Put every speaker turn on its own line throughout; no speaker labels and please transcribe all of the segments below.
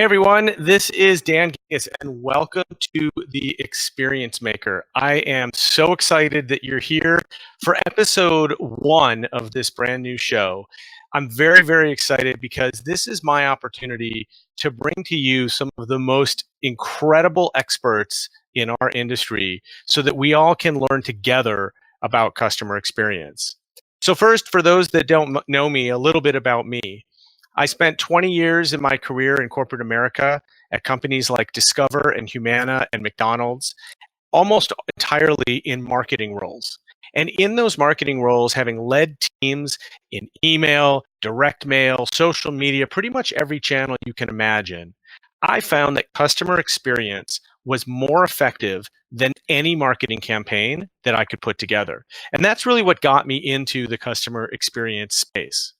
Hey everyone, this is Dan Gingiss and welcome to The Experience Maker. I am so excited that you're here for episode 1 of this brand new show. I'm very, very excited because this is my opportunity to bring to you some of the most incredible experts in our industry so that we all can learn together about customer experience. So first, for those that don't know me, a little bit about me. I spent 20 years in my career in corporate America at companies like Discover and Humana and McDonald's, almost entirely in marketing roles. And in those marketing roles, having led teams in email, direct mail, social media, pretty much every channel you can imagine, I found that customer experience was more effective than any marketing campaign that I could put together. And that's really what got me into the customer experience space.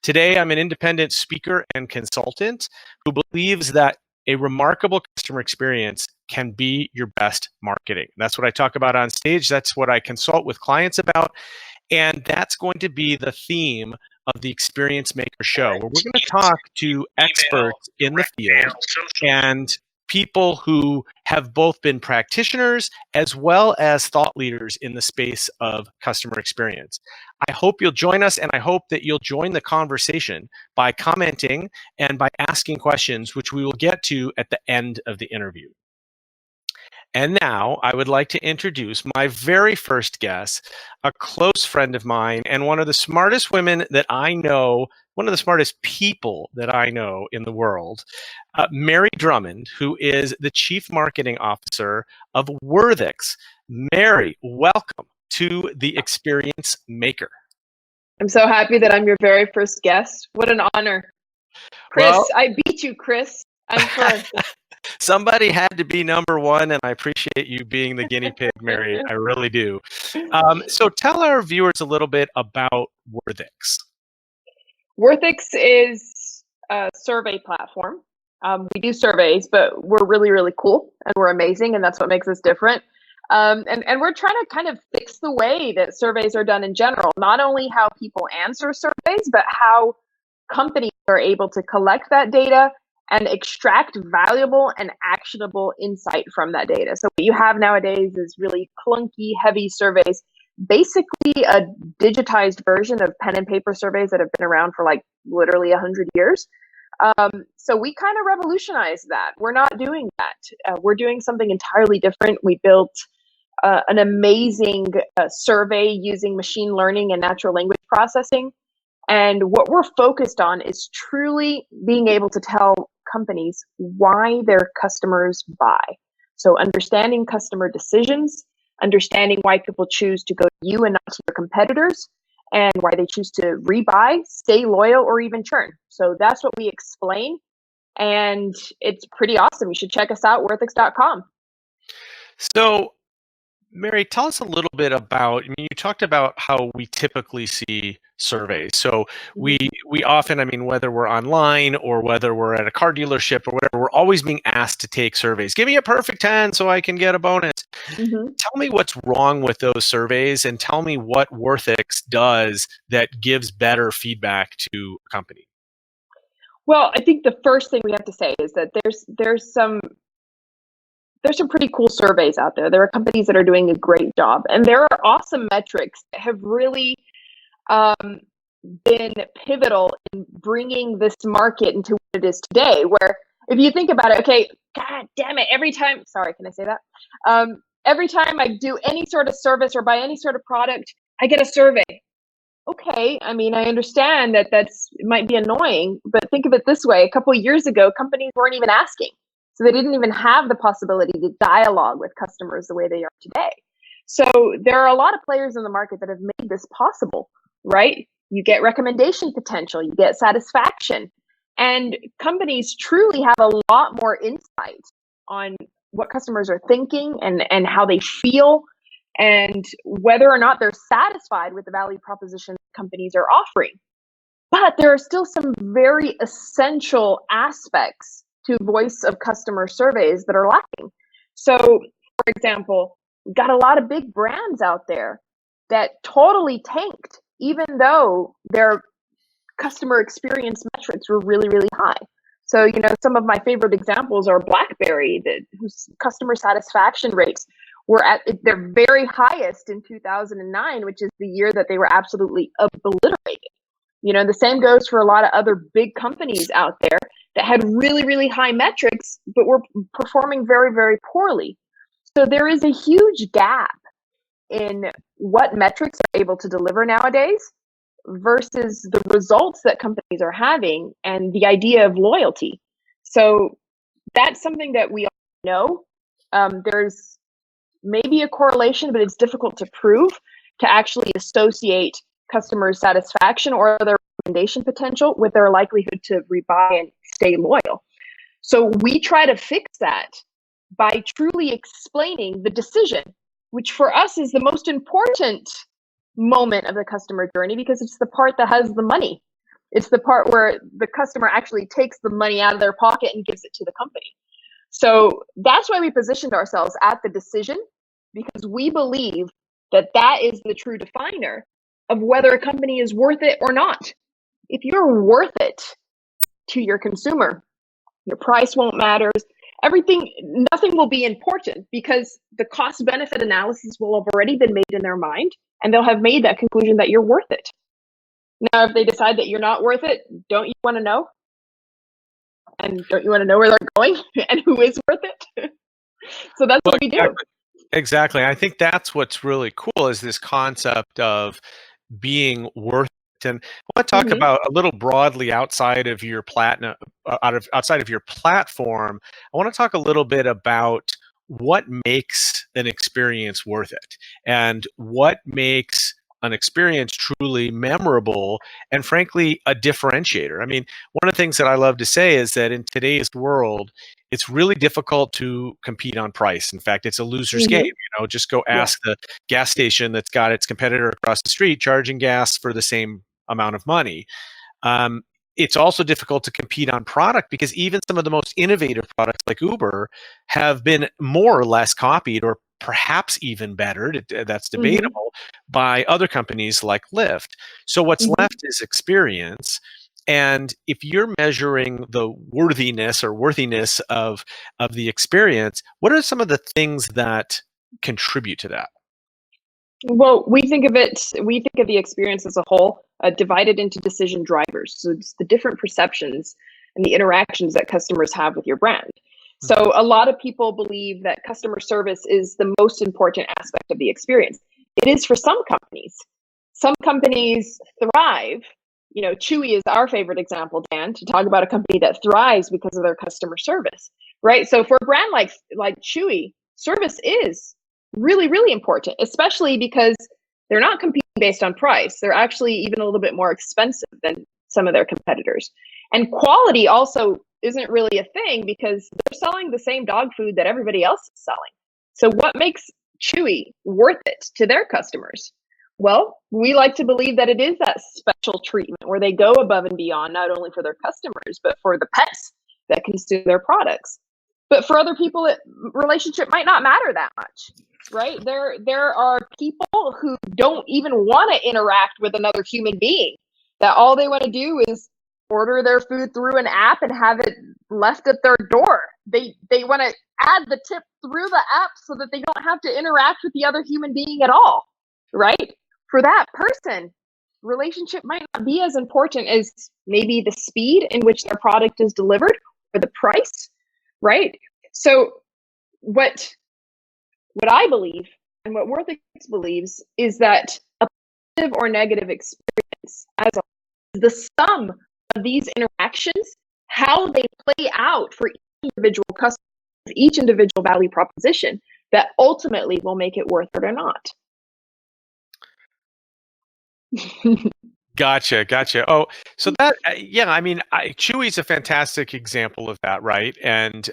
Today, I'm an independent speaker and consultant who believes that a remarkable customer experience can be your best marketing. That's what I talk about on stage. That's what I consult with clients about. And that's going to be the theme of the Experience Maker show, where we're going to talk to experts in the field and people who have both been practitioners as well as thought leaders in the space of customer experience. I hope you'll join us, and I hope that you'll join the conversation by commenting and by asking questions, which we will get to at the end of the interview. And now I would like to introduce my very first guest, a close friend of mine and one of the smartest women that I know, one of the smartest people that I know in the world, Mary Drumond, who is the Chief Marketing Officer of WorthX. Mary, welcome to the Experience Maker.
I'm so happy that I'm your very first guest. What an honor. Chris, well, I beat you, Chris. I'm first.
Somebody had to be number one, and I appreciate you being the guinea pig, Mary. I really do. So tell our viewers a little bit about WorthX.
WorthX is a survey platform. We do surveys, but we're really, really cool, and we're amazing, and that's what makes us different. And we're trying to kind of fix the way that surveys are done in general, not only how people answer surveys, but how companies are able to collect that data and extract valuable and actionable insight from that data. So what you have nowadays is really clunky, heavy surveys, basically a digitized version of pen and paper surveys that have been around for like literally 100 years. So we kind of revolutionized that. We're not doing that. We're doing something entirely different. We built an amazing survey using machine learning and natural language processing. And what we're focused on is truly being able to tell companies why their customers buy. So understanding customer decisions, understanding why people choose to go to you and not to your competitors, and why they choose to rebuy, stay loyal, or even churn. So that's what we explain. And it's pretty awesome. You should check us out, worthx.com.
So, Mary, tell us a little bit about, you talked about how we typically see surveys. So we often, whether we're online or whether we're at a car dealership or whatever, we're always being asked to take surveys. Give me a perfect 10 so I can get a bonus. Tell me what's wrong with those surveys and tell me what WorthX does that gives better feedback to a company.
Well, I think the first thing we have to say is that there's some pretty cool surveys out there. There are companies that are doing a great job, and there are awesome metrics that have really been pivotal in bringing this market into what it is today, where if you think about it, okay, God damn it, every time, sorry, can I say that? Every time I do any sort of service or buy any sort of product, I get a survey. Okay, I understand that it might be annoying, but think of it this way. A couple of years ago, companies weren't even asking. So they didn't even have the possibility to dialogue with customers the way they are today. So there are a lot of players in the market that have made this possible, right? You get recommendation potential, you get satisfaction, and companies truly have a lot more insight on what customers are thinking and how they feel and whether or not they're satisfied with the value proposition companies are offering. But there are still some very essential aspects to voice of customer surveys that are lacking. So, for example, we've got a lot of big brands out there that totally tanked, even though their customer experience metrics were really, really high. So, some of my favorite examples are BlackBerry, whose customer satisfaction rates were at their very highest in 2009, which is the year that they were absolutely obliterated. The same goes for a lot of other big companies out there that had really, really high metrics, but were performing very, very poorly. So there is a huge gap in what metrics are able to deliver nowadays versus the results that companies are having and the idea of loyalty. So that's something that we all know. There's maybe a correlation, but it's difficult to prove to actually associate customer satisfaction or their recommendation potential with their likelihood to rebuy and stay loyal. So we try to fix that by truly explaining the decision, which for us is the most important moment of the customer journey because it's the part that has the money. It's the part where the customer actually takes the money out of their pocket and gives it to the company. So that's why we positioned ourselves at the decision, because we believe that that is the true definer of whether a company is worth it or not. If you're worth it to your consumer, your price won't matter. Nothing will be important because the cost benefit analysis will have already been made in their mind and they'll have made that conclusion that you're worth it. Now, if they decide that you're not worth it, don't you want to know? And don't you want to know where they're going and who is worth it? So that's what we do.
Exactly. I think that's what's really cool is this concept of being worth it. And I want to talk about a little broadly outside of your outside of your platform. I want to talk a little bit about what makes an experience worth it and what makes an experience truly memorable and frankly a differentiator. I mean, one of the things that I love to say is that in today's world, it's really difficult to compete on price. In fact, it's a loser's game. Just go ask the gas station that's got its competitor across the street charging gas for the same amount of money. It's also difficult to compete on product because even some of the most innovative products like Uber have been more or less copied or perhaps even bettered, that's debatable, by other companies like Lyft. So what's left is experience. And if you're measuring the worthiness of the experience, what are some of the things that contribute to that?
Well, we think of the experience as a whole, divided into decision drivers. So it's the different perceptions and the interactions that customers have with your brand. So a lot of people believe that customer service is the most important aspect of the experience. It is for some companies. Some companies thrive. Chewy is our favorite example, Dan, to talk about a company that thrives because of their customer service, right? So for a brand like Chewy, service is really, really important, especially because they're not competing based on price. They're actually even a little bit more expensive than some of their competitors. And quality also isn't really a thing because they're selling the same dog food that everybody else is selling. So what makes Chewy worth it to their customers? Well, we like to believe that it is that special treatment where they go above and beyond, not only for their customers, but for the pets that consume their products. But for other people, relationship might not matter that much, right? There are people who don't even want to interact with another human being, that all they want to do is order their food through an app and have it left at their door. They want to add the tip through the app so that they don't have to interact with the other human being at all, right? For that person, relationship might not be as important as maybe the speed in which their product is delivered or the price, right? So what I believe and what WorthX believes is that a positive or negative experience as the sum of these interactions, how they play out for each individual customer, each individual value proposition, that ultimately will make it worth it or not.
Gotcha. Oh, so that, I mean, Chewy's a fantastic example of that, right? And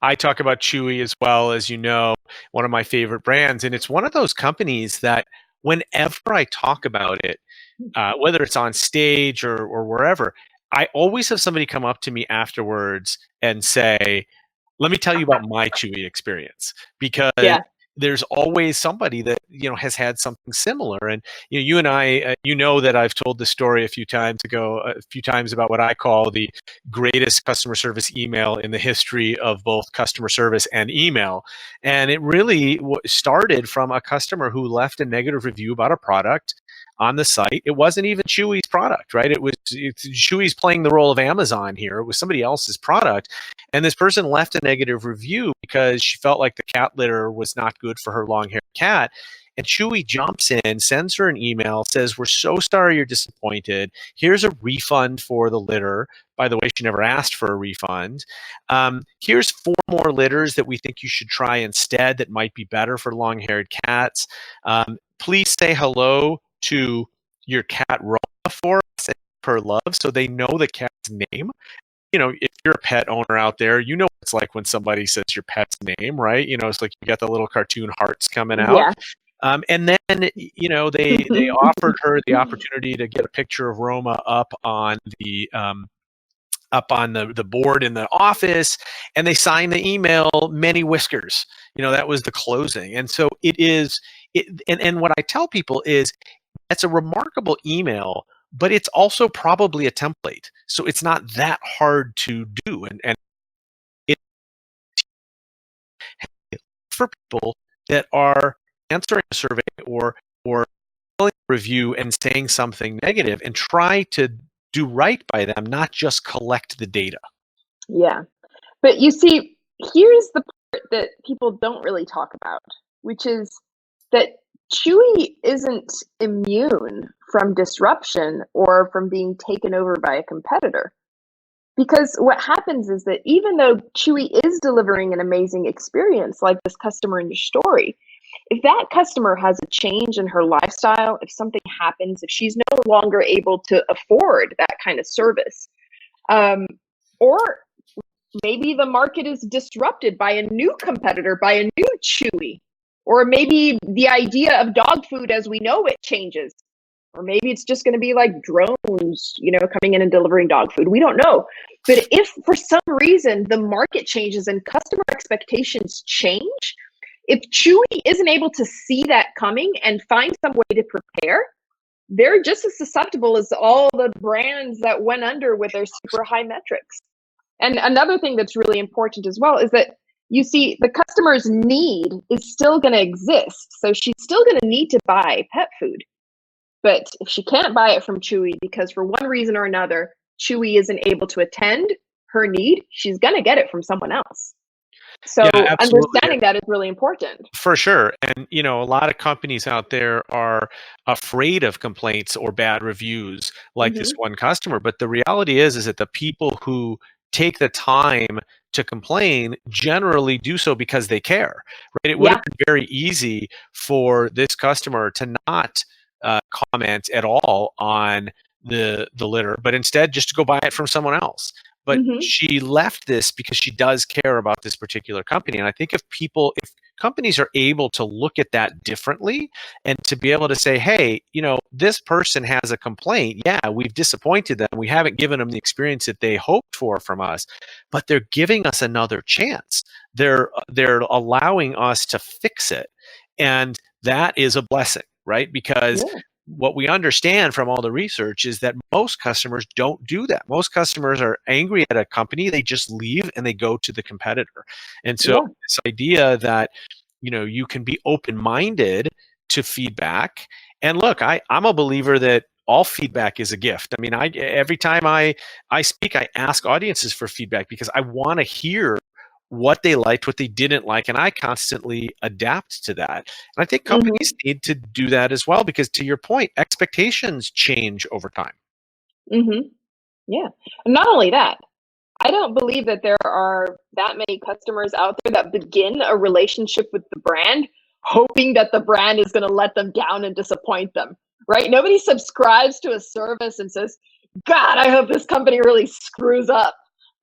I talk about Chewy as well, as you know, one of my favorite brands. And it's one of those companies that whenever I talk about it, whether it's on stage or wherever, I always have somebody come up to me afterwards and say, let me tell you about my Chewy experience, because there's always somebody that, has had something similar. And you and I, that I've told this story a few times about what I call the greatest customer service email in the history of both customer service and email. And it really started from a customer who left a negative review about a product on the site. It wasn't even Chewy's product, right? Chewy's playing the role of Amazon here. It was somebody else's product. And this person left a negative review because she felt like the cat litter was not good for her long-haired cat. And Chewy jumps in, sends her an email, says, "We're so sorry you're disappointed. Here's a refund for the litter." By the way, she never asked for a refund. Here's 4 more litters that we think you should try instead that might be better for long-haired cats. Please say hello to your cat Roma for us and her love, so they know the cat's name. If you're a pet owner out there, what it's like when somebody says your pet's name, right? It's like you got the little cartoon hearts coming out.
Yeah.
And then, they offered her the opportunity to get a picture of Roma up on the board in the office, and they signed the email "Many Whiskers." That was the closing. And so and what I tell people is it's a remarkable email, but it's also probably a template. So it's not that hard to do. And it for people that are answering a survey or filling a review and saying something negative, and try to do right by them, not just collect the data.
Yeah. But you see, here's the part that people don't really talk about, which is that Chewy isn't immune from disruption or from being taken over by a competitor. Because what happens is that even though Chewy is delivering an amazing experience, like this customer in your story, if that customer has a change in her lifestyle, if something happens, if she's no longer able to afford that kind of service, or maybe the market is disrupted by a new competitor, by a new Chewy, or maybe the idea of dog food as we know it changes, or maybe it's just going to be like drones, coming in and delivering dog food. We don't know. But if for some reason the market changes and customer expectations change, if Chewy isn't able to see that coming and find some way to prepare, they're just as susceptible as all the brands that went under with their super high metrics. And another thing that's really important as well is that you see the customer's need is still going to exist. So she's still going to need to buy pet food. But if she can't buy it from Chewy because for one reason or another, Chewy isn't able to attend her need, she's going to get it from someone else. So
Yeah,
understanding that is really important.
For sure. And, a lot of companies out there are afraid of complaints or bad reviews like this one customer. But the reality is that the people who take the time to complain generally do so because they care, right? It would have been very easy for this customer to not comment at all on the litter, but instead just to go buy it from someone else. But she left this because she does care about this particular company. And I think if companies are able to look at that differently and to be able to say, hey, this person has a complaint. Yeah, we've disappointed them. We haven't given them the experience that they hoped for from us, but they're giving us another chance. They're allowing us to fix it. And that is a blessing, right? Because what we understand from all the research is that most customers don't do that. Most customers are angry at a company, they just leave and they go to the competitor. And so this idea that you can be open-minded to feedback. And look, I'm a believer that all feedback is a gift. I mean, every time I speak, I ask audiences for feedback because I want to hear what they liked, what they didn't like, and I constantly adapt to that. And I think companies need to do that as well because, to your point, expectations change over time.
Yeah. And not only that, I don't believe that there are that many customers out there that begin a relationship with the brand hoping that the brand is going to let them down and disappoint them, right? Nobody subscribes to a service and says, God, I hope this company really screws up,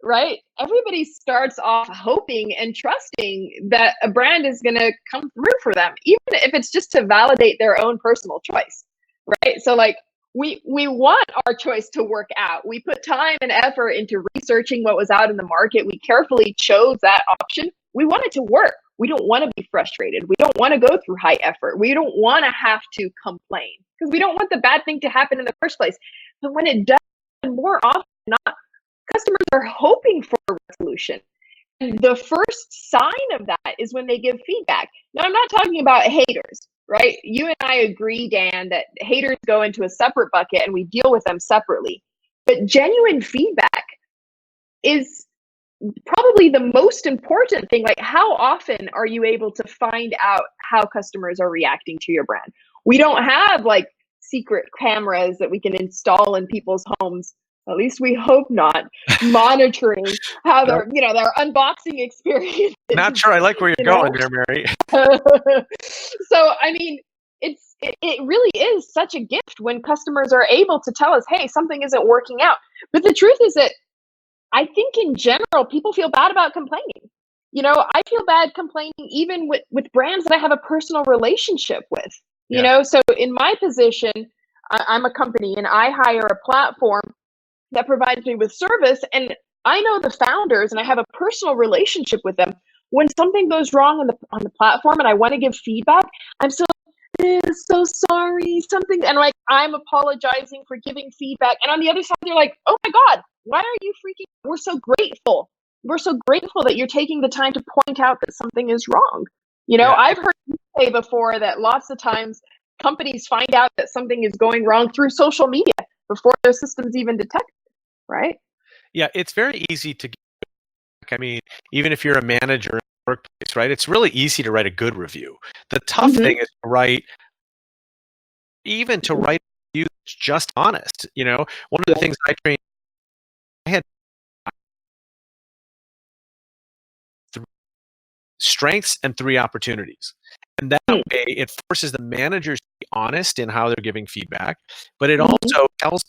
right? Everybody starts off hoping and trusting that a brand is going to come through for them, even if it's just to validate their own personal choice, right? So like, we want our choice to work out. We put time and effort into researching what was out in the market. We carefully chose that option. We want it to work. We don't want to be frustrated. We don't want to go through high effort. We don't want to have to complain because we don't want the bad thing to happen in the first place. But when it does, more often than not, customers are hoping for a resolution. And the first sign of that is when they give feedback. Now, I'm not talking about haters, right? You and I agree, Dan, that haters go into a separate bucket and we deal with them separately. But genuine feedback is probably the most important thing. Like, how often are you able to find out how customers are reacting to your brand? We don't have like secret cameras that we can install in people's homes. At least we hope not, monitoring how their, their unboxing experience.
Not sure I like where you're going there, Mary.
So, I mean, it really is such a gift when customers are able to tell us, hey, something isn't working out. But the truth is that I think in general, people feel bad about complaining. I feel bad complaining even with brands that I have a personal relationship with, So in my position, I'm a company and I hire a platform that provides me with service. And I know the founders and I have a personal relationship with them. When something goes wrong on the platform and I want to give feedback, I'm so sorry, something, and like I'm apologizing for giving feedback. And on the other side, they're like, oh my God, why are you freaking? We're so grateful. We're so grateful that you're taking the time to point out that something is wrong. I've heard you say before that lots of times companies find out that something is going wrong through social media before their systems even detect it, right?
Yeah, it's very easy to get. I mean, even if you're a manager in the workplace, right? It's really easy to write a good review. The tough thing is to write a review that's just honest. One of the things I trained, I had strengths and 3 opportunities. And that way it forces the managers to be honest in how they're giving feedback, but it also tells,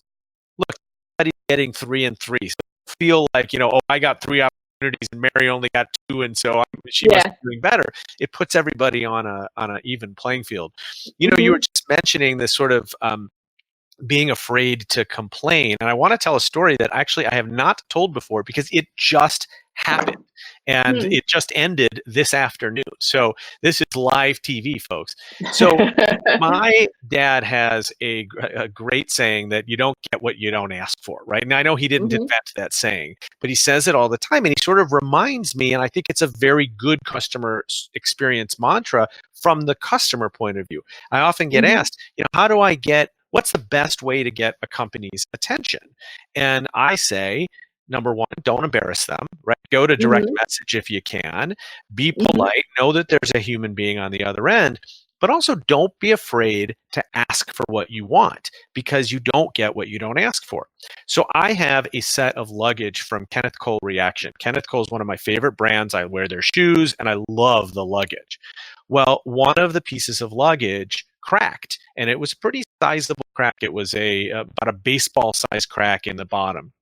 look, everybody's getting 3 and 3. So feel like, I got 3 opportunities and Mary only got 2, and so she must be doing better. It puts everybody on an even playing field. You were just mentioning this sort of being afraid to complain, and I want to tell a story that actually I have not told before because it just happened. And it just ended this afternoon. So this is live TV, folks. So my dad has a great saying that you don't get what you don't ask for, right? And I know he didn't invent that saying, but he says it all the time. And he sort of reminds me, and I think it's a very good customer experience mantra from the customer point of view. I often get asked, how do I get, what's the best way to get a company's attention? And I say, number one, don't embarrass them, right? Go to direct message if you can. Be polite. Know that there's a human being on the other end, but also don't be afraid to ask for what you want because you don't get what you don't ask for. So I have a set of luggage from Kenneth Cole Reaction. Kenneth Cole is one of my favorite brands. I wear their shoes and I love the luggage. Well, one of the pieces of luggage cracked, and it was a pretty sizable crack. It was about a baseball size crack in the bottom.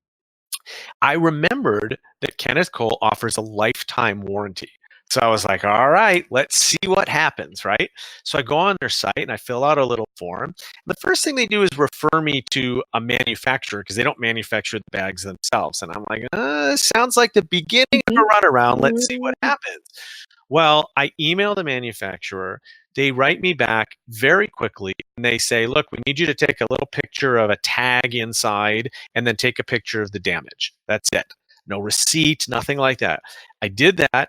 I remembered that Kenneth Cole offers a lifetime warranty. So I was like, all right, let's see what happens, right? So I go on their site and I fill out a little form. The first thing they do is refer me to a manufacturer because they don't manufacture the bags themselves. And I'm like, sounds like the beginning of a runaround. Let's see what happens. Well, I email the manufacturer. They write me back very quickly and they say, look, we need you to take a little picture of a tag inside and then take a picture of the damage. That's it. No receipt, nothing like that. I did that.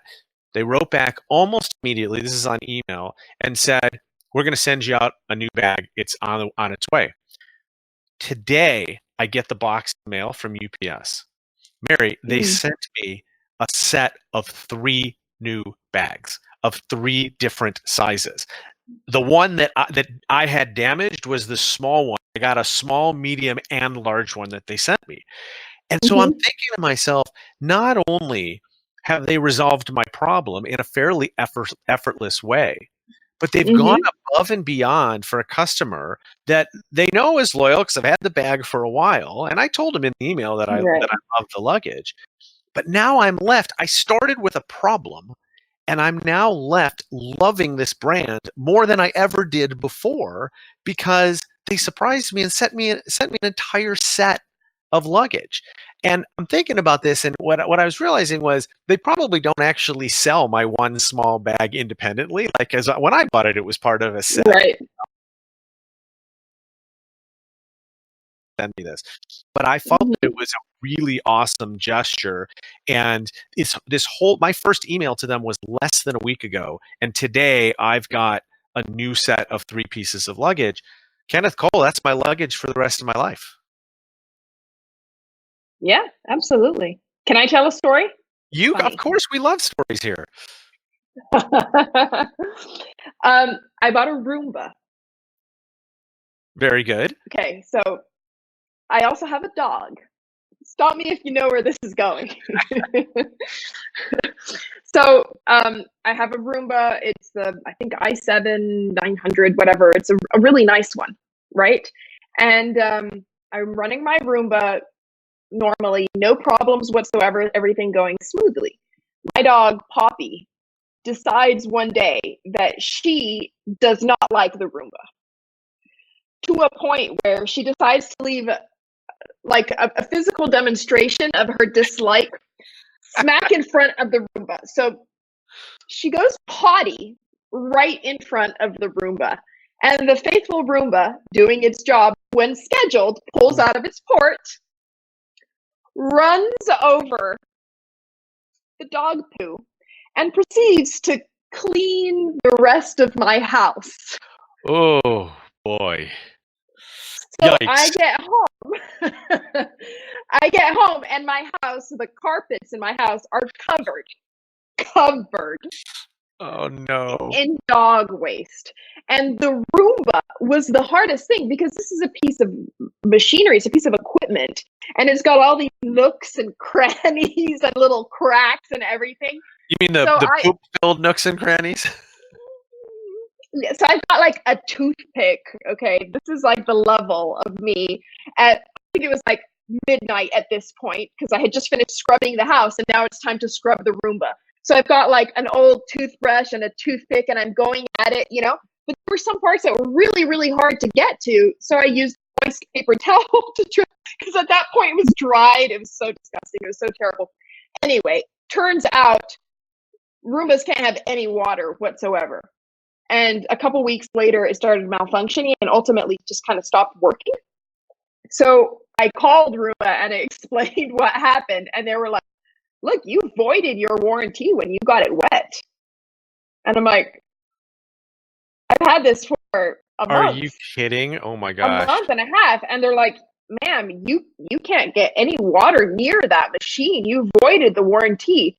They wrote back almost immediately, this is on email, and said, we're going to send you out a new bag. It's on its way. Today, I get the box mail from UPS. Mary, they sent me a set of 3 new bags of 3 different sizes. The one that I had damaged was the small one. I got a small, medium, and large one that they sent me. And so I'm thinking to myself, not only have they resolved my problem in a fairly effortless way, but they've gone above and beyond for a customer that they know is loyal because I've had the bag for a while. And I told them in the email that I love the luggage. But now I'm left. I started with a problem, and I'm now left loving this brand more than I ever did before because they surprised me and sent me an entire set of luggage. And I'm thinking about this, and what I was realizing was they probably don't actually sell my one small bag independently. Like, as when I bought it, it was part of a set.
Right.
Send me this, but I felt that it
Mhm.
was a really awesome gesture. And it's this whole my first email to them was less than a week ago, and today I've got a new set of 3 pieces of luggage. Kenneth Cole, that's my luggage for the rest of my life.
Yeah, absolutely. Can I tell a story? It's
Of
funny.
course, we love stories here.
I bought a Roomba.
Very good.
Okay, so I also have a dog. Stop me if you know where this is going. So I have a Roomba. It's the, I think, i7 900, whatever. It's a really nice one, right? And I'm running my Roomba normally, no problems whatsoever, everything going smoothly. My dog, Poppy, decides one day that she does not like the Roomba, to a point where she decides to leave like a physical demonstration of her dislike smack in front of the Roomba. So she goes potty right in front of the Roomba. And the faithful Roomba, doing its job when scheduled, pulls out of its port, runs over the dog poo, and proceeds to clean the rest of my house.
Oh boy.
So I
Yikes.
get home. I get home, and my house, the carpets in my house are covered
Oh no.
in dog waste. And the Roomba was the hardest thing because this is a piece of machinery, it's a piece of equipment, and it's got all these nooks and crannies and little cracks and everything.
You mean the
So
the poop-filled nooks and crannies?
I've got like a toothpick. Okay, this is like the level of me at, I think it was like midnight at this point, because I had just finished scrubbing the house and now it's time to scrub the Roomba. So I've got like an old toothbrush and a toothpick and I'm going at it, you know. But there were some parts that were really, really hard to get to. So I used moist paper towel to try, because at that point it was dried. It was so disgusting. It was so terrible. Anyway, turns out Roombas can't have any water whatsoever. And a couple weeks later, it started malfunctioning and ultimately just kind of stopped working. So I called Roomba and I explained what happened. And they were like, look, you voided your warranty when you got it wet. And I'm like, I've had this for a
Are
month,
you kidding? Oh my
a
gosh.
month and a half. And they're like, ma'am, you can't get any water near that machine. You voided the warranty.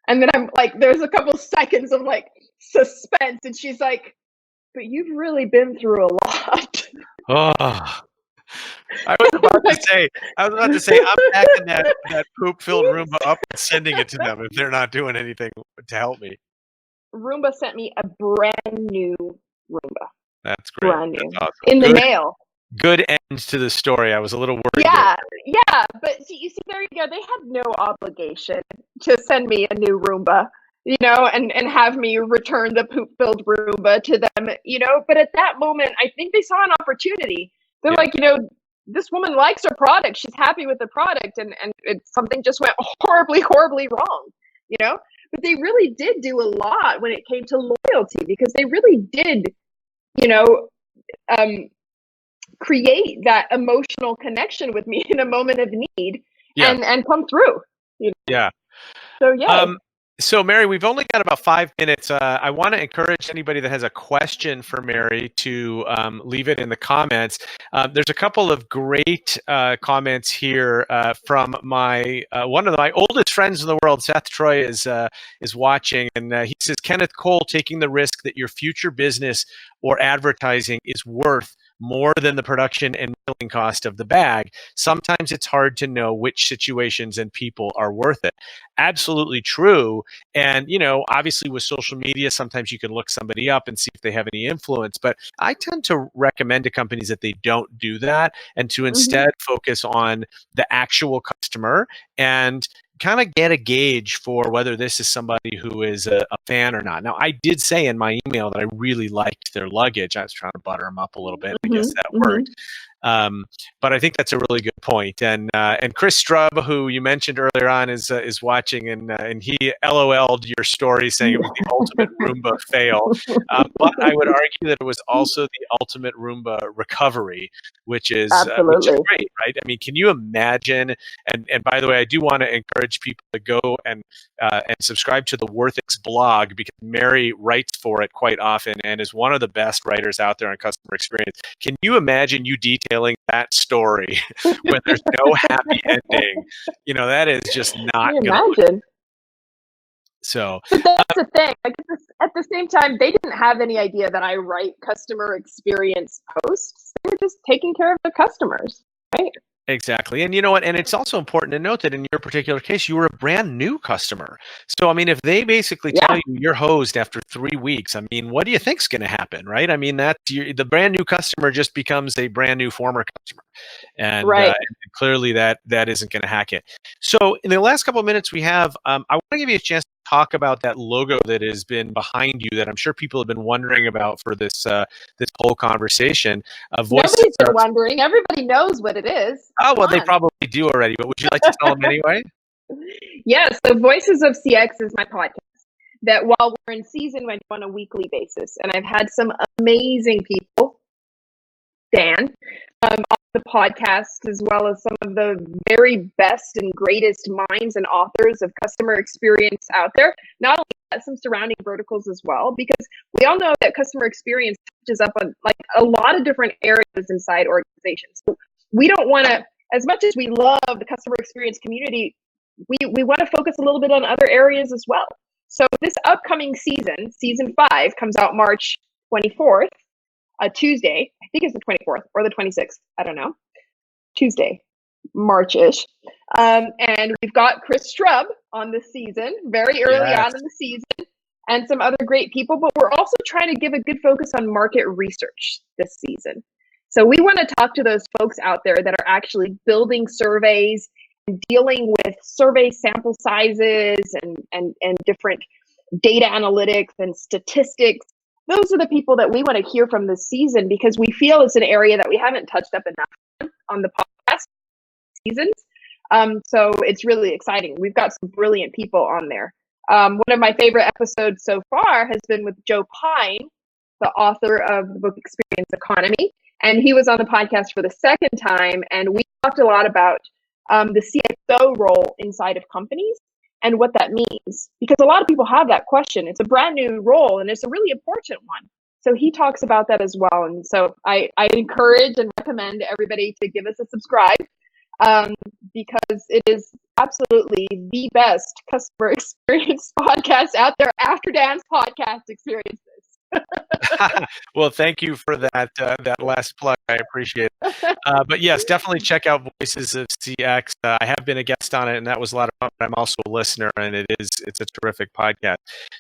And then I'm like, there's a couple seconds of like suspense. And she's like, but you've really been through a lot.
Oh. I was about to
Like,
say, I'm packing that poop-filled Roomba up and sending it to them if they're not doing anything to help me.
Roomba sent me a brand new Roomba,
That's great.
brand
That's
new,
awesome.
in the mail.
Good end to the story. I was a little worried there.
Yeah, but see, you see, there you go. They had no obligation to send me a new Roomba, you know, and have me return the poop-filled Roomba to them, you know. But at that moment, I think they saw an opportunity. They're
Yeah.
like, you know, this woman likes her product. She's happy with the product, and something just went horribly, horribly wrong, you know. But they really did do a lot when it came to loyalty, because they really did, you know, um, create that emotional connection with me in a moment of need,
Yeah.
and come through, you know?
Yeah.
So yay.
So Mary, we've only got about 5 minutes. I want to encourage anybody that has a question for Mary to leave it in the comments. There's a couple of great comments here from my one of my oldest friends in the world. Seth Troy is watching, and he says, Kenneth Cole, taking the risk that your future business or advertising is worth more than the production and mailing cost of the bag. Sometimes it's hard to know which situations and people are worth it. Absolutely true. And, you know, obviously with social media, sometimes you can look somebody up and see if they have any influence. But I tend to recommend to companies that they don't do that and to instead focus on the actual customer and kind of get a gauge for whether this is somebody who is a fan or not. Now, I did say in my email that I really liked their luggage. I was trying to butter them up a little bit. I guess that worked. But I think that's a really good point. And Chris Strub, who you mentioned earlier on, is watching, and he LOL'd your story, saying it was the ultimate Roomba fail. But I would argue that it was also the ultimate Roomba recovery, which is
Absolutely.
great, right? I mean, can you imagine? And by the way, I do want to encourage people to go and subscribe to the WorthX blog, because Mary writes for it quite often and is one of the best writers out there on customer experience. Can you imagine you detailing that story when there's no happy ending? That is just not
Can you
going to.
imagine?
So,
but that's the thing. Like, at the same time, they didn't have any idea that I write customer experience posts. They were just taking care of their customers, right?
Exactly. And you know what? And it's also important to note that in your particular case, you were a brand new customer. So, I mean, if they basically tell you you're hosed after 3 weeks, I mean, what do you think's going to happen, right? I mean, the brand new customer just becomes a brand new former customer. And, and clearly that isn't going to hack it. So in the last couple of minutes we have, I want to give you a chance to talk about that logo that has been behind you that I'm sure people have been wondering about for this whole conversation.
Nobody's been wondering. Everybody knows what it is.
Oh, well, they probably do already, but would you like to tell them anyway?
Yes. So Voices of CX is my podcast that, while we're in season, went on a weekly basis. And I've had some amazing people, Dan, on the podcast, as well as some of the very best and greatest minds and authors of customer experience out there. Not only that, some surrounding verticals as well, because we all know that customer experience touches up on like a lot of different areas inside organizations. So we don't want to, as much as we love the customer experience community, we want to focus a little bit on other areas as well. So this upcoming season, season 5, comes out March 24th. Tuesday, I think it's the 24th or the 26th. I don't know. Tuesday, March-ish. And we've got Chris Strub on this season, very early on in the season, and some other great people. But we're also trying to give a good focus on market research this season. So we want to talk to those folks out there that are actually building surveys and dealing with survey sample sizes and different data analytics and statistics. Those are the people that we want to hear from this season, because we feel it's an area that we haven't touched up enough on the podcast seasons. So it's really exciting. We've got some brilliant people on there. One of my favorite episodes so far has been with Joe Pine, the author of the book Experience Economy. And he was on the podcast for the second time. And we talked a lot about the CXO role inside of companies and what that means, because a lot of people have that question. It's a brand new role and it's a really important one. So he talks about that as well. And so I encourage and recommend everybody to give us a subscribe, because it is absolutely the best customer experience podcast out there after Dan's podcast experiences.
Well, thank you for that last plug. I appreciate it. But yes, definitely check out Voices of CX. I have been a guest on it, and that was a lot of fun. But I'm also a listener, and it's a terrific podcast.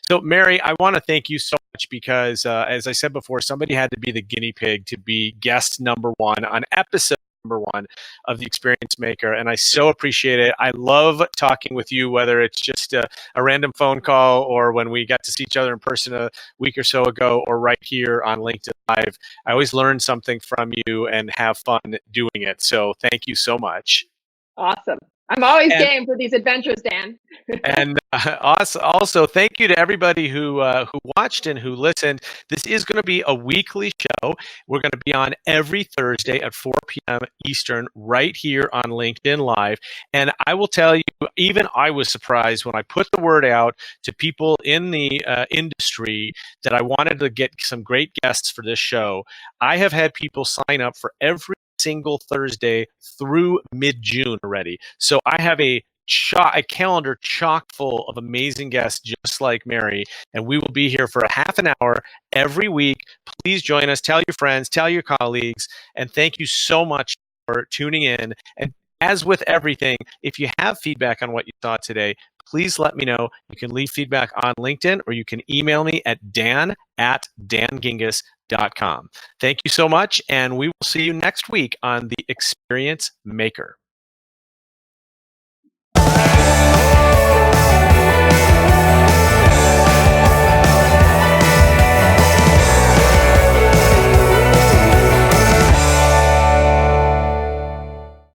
So, Mary, I want to thank you so much because, as I said before, somebody had to be the guinea pig to be guest number 1 on episode number 1 of the Experience Maker, and I so appreciate it. I love talking with you, whether it's just a random phone call or when we got to see each other in person a week or so ago, or right here on LinkedIn Live. I always learn something from you and have fun doing it. So thank you so much.
Awesome. I'm always game for these adventures, Dan.
And also, thank you to everybody who watched and who listened. This is going to be a weekly show. We're going to be on every Thursday at 4 p.m. Eastern, right here on LinkedIn Live. And I will tell you, even I was surprised when I put the word out to people in the industry that I wanted to get some great guests for this show. I have had people sign up for every single Thursday through mid-June already. So I have a calendar chock full of amazing guests just like Mary, and we will be here for a half an hour every week. Please join us. Tell your friends, tell your colleagues, and thank you so much for tuning in. And as with everything, if you have feedback on what you thought today, please let me know. You can leave feedback on LinkedIn, or you can email me at dan@dangingiss.com. Thank you so much, and we will see you next week on The Experience Maker.